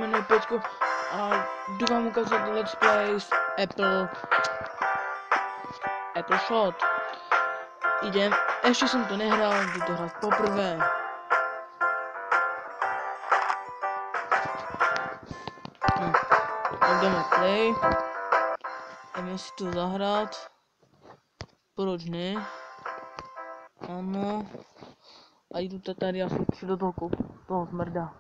jmenuje Pětko a jdu vám ukázat Let's Play z Apple Shot. Jdem, ještě jsem to nehrál, jdu to hrát poprvé. Tak jdeme play. Jdeme si to zahrát. Proč ne? Ano. A jdu tady asi do toho smrda.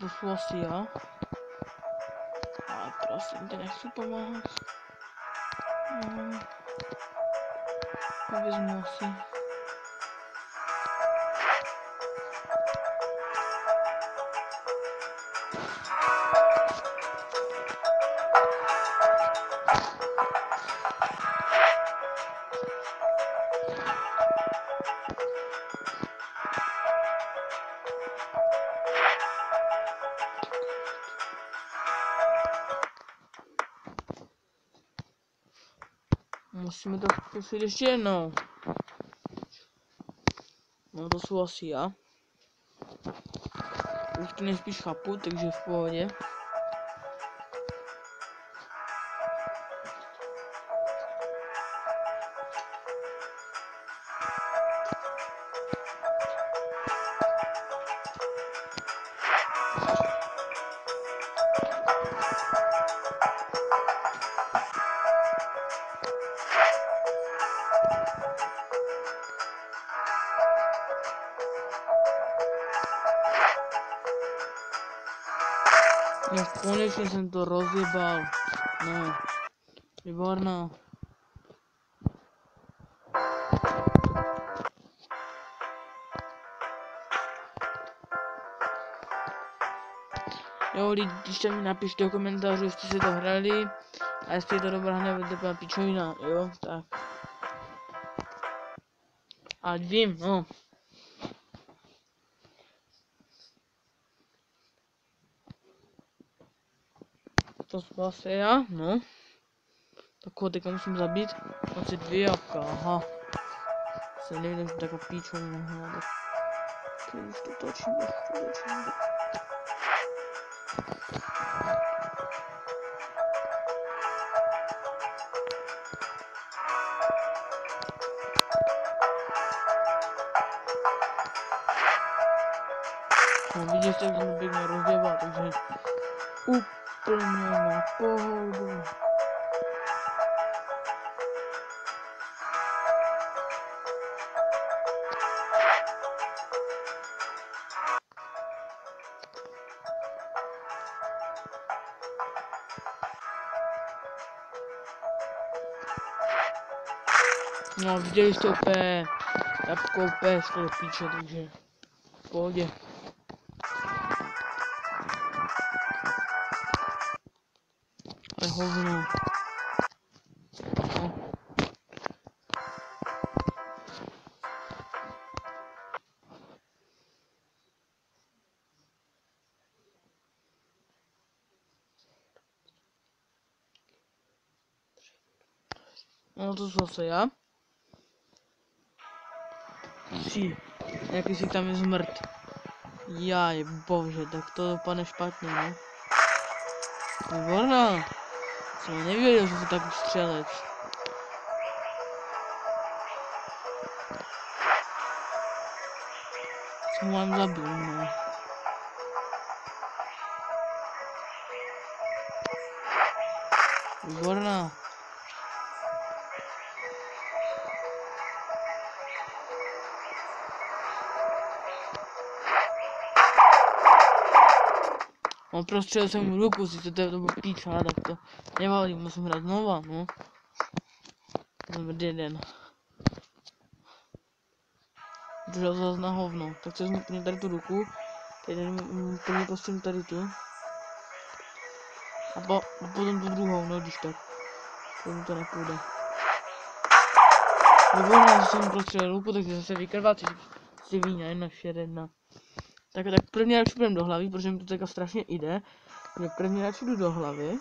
To jsou asi já. Ale prosím tě, nechci pomáhat. Vezmu asi. Musíme to zkusit ještě jednou. No to jsou asi já. Už to nejspíš chápu, takže v pohodě. No konečně jsem to rozjebal. No. Výborná. Jo, když tam mi napište do komentářů, jestli jste to hrali a jestli je to dobrá nebo pičovina, jo, tak. A vím, no. To jsou asi já, no. Tak teďka musím zabít. Asi 2 jabka, aha. Se nevím, že taková píčovina. Už to točím. No vidíš, jak jsem pěkně rozjebal, takže úplně na pohodu. No viděli jste úplně, jabko úplně šlo do píče, takže v pohodě. Ale hovno. No to jsou zase já. Jaký si tam je zmrt. Jaj, bože, tak to dopadne špatně, no. Výborná. Jsem nevěděl, že to tak střelec. Co mám zabil, no. Výborná. On prostřelil jsem mu ruku, si to bylo píča, tak to nevadí, musím hrát znova, no. Ten jeden. Držel zase na hovno, tak se vezmu tady tu ruku, teď první postřelím tady tu. A potom tu druhou, no když tak. To nepůjde. Výborná, že jsem prostřelil ruku, takže zase vykrvácí si vína, 1-4-1. Tak první radši půjdem do hlavy, protože mi to teďka strašně jde. První radši jdu do hlavy.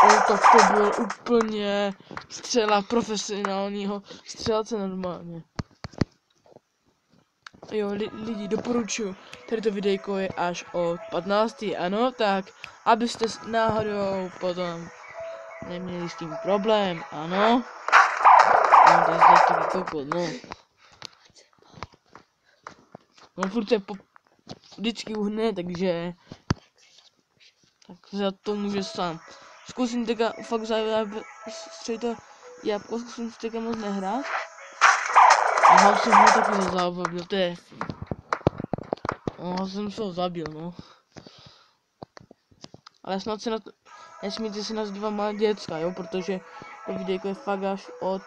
tak to byl úplně střela profesionálního střelce normálně. Jo, lidi, doporučuji, tady to videjko je až od 15. ano, tak, abyste náhodou potom neměli s tím problém, ano. No, to je zase taky kokot, no. No, furt se vždycky uhne, takže tak za to může sám. Zkusím teďka fakt střelit to jabko, zkusím teďka moc nehrát. Aha, jsem ho taky zabil, to je. Aha, jsem se ho zabil, no. Ale snad se na to, nesmíte se nás dívat malé děcka, jo, protože to videjko je fakt až od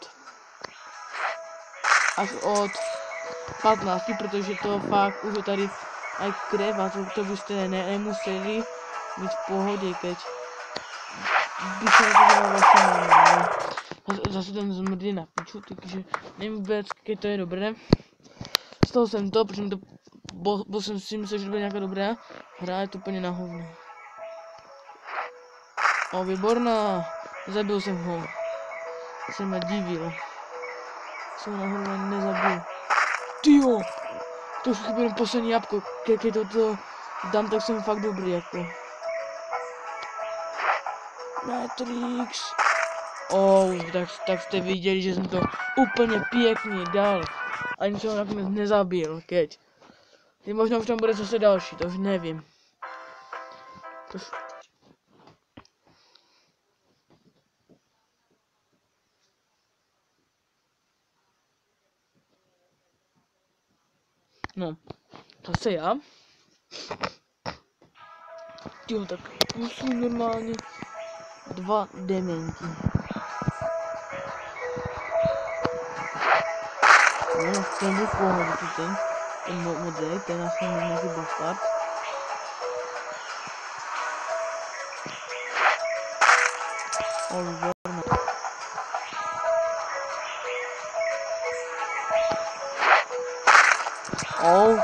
15, protože to fakt už je tady aj krev a to byste nemuseli mít v pohodě, keď by se na to dělal vaše máma, no. Zase ten zmrdí na piču, takže nevím vůbec, keď to je dobré. Z toho jsem to, protože to, bo jsem si myslel, že to bude nějaká dobrá hra, je to úplně na hovno. O, výborná, zabil jsem ho. Jsem mě divil. Jsem nahoru nezabil. Tyjo, to už chybí poslední jabko, když to dám, tak jsem fakt dobrý, jako. Matrix. Tak jste viděli, že jsem to úplně pěkně dal. Ani jsem ho nakonec nezabil, keď. Teď možná už tam bude zase další, to už nevím. No, zase já. Jo, tak pusu normálně 2 dementi. No, ten byl v pohodě, ten model, ten asi nějaký bastard. Výborné.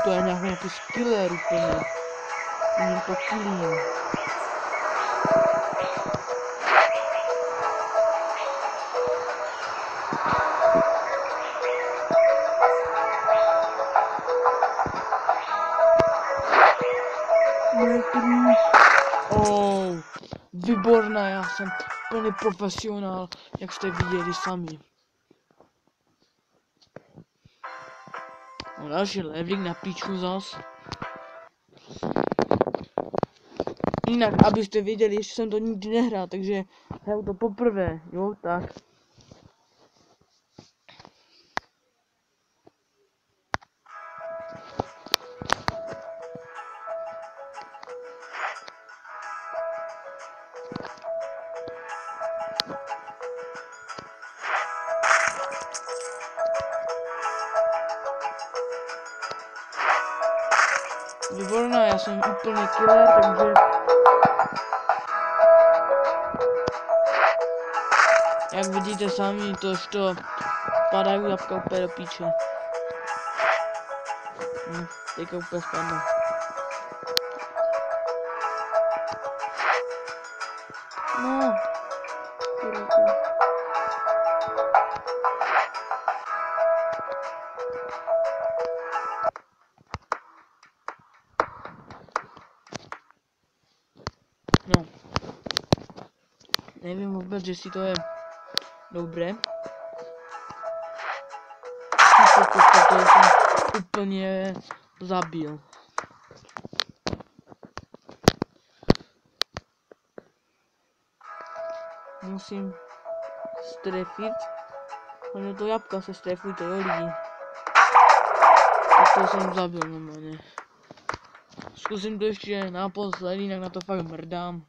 To je nějaký skiller úplně. Mě to killím. Výborná, já jsem plný profesionál, jak jste viděli sami. No, další leveling na píču zas. Jinak, abyste věděli, ještě jsem to nikdy nehrál, takže hraju to poprvé, jo, tak. Výborná, já jsem úplný killer, takže jak vidíte sami, to padají jabka úplně do píče. Teďka úplně spadne. No, no. Nevím vůbec, jestli to je dobré. To jsem úplně zabil. Musím strefit. Ale to jabka se strefujte, jo lidi. Tak to jsem zabil normálně. Zkusím to ještě naposled, jinak na to fakt mrdám.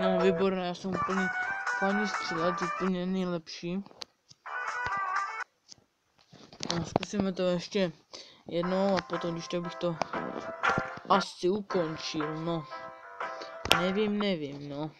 No, výborné, já jsem úplně fajný střelec, úplně nejlepší. No, zkusíme to ještě jednou a potom, když tak bych to asi ukončil, no. Nevím, no.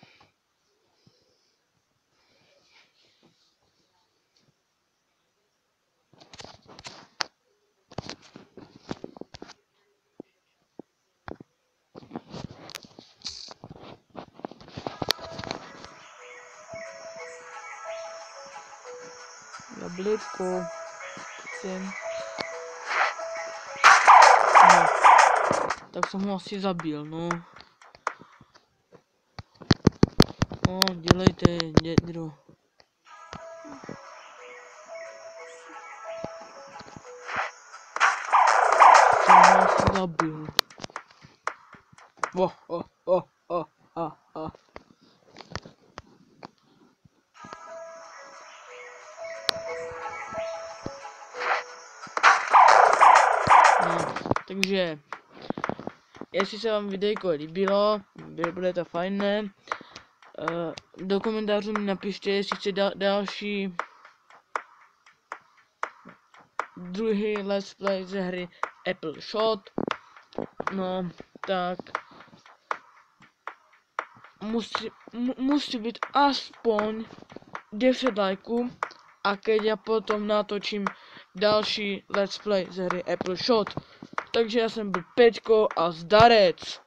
Jablíčko. Jsem. No. Tak jsem ho asi zabil, no. No, dělejte, dědo. Jsem ho asi zabil. No, takže, jestli se vám videjko líbilo, bude to fajné, do komentářů mi napište, jestli chce další druhý let's play ze hry Apple Shot. No, tak musí být aspoň 10 lajků, a keď já potom natočím další let's play ze hry Apple Shot. Takže já jsem byl Peťko a zdarec.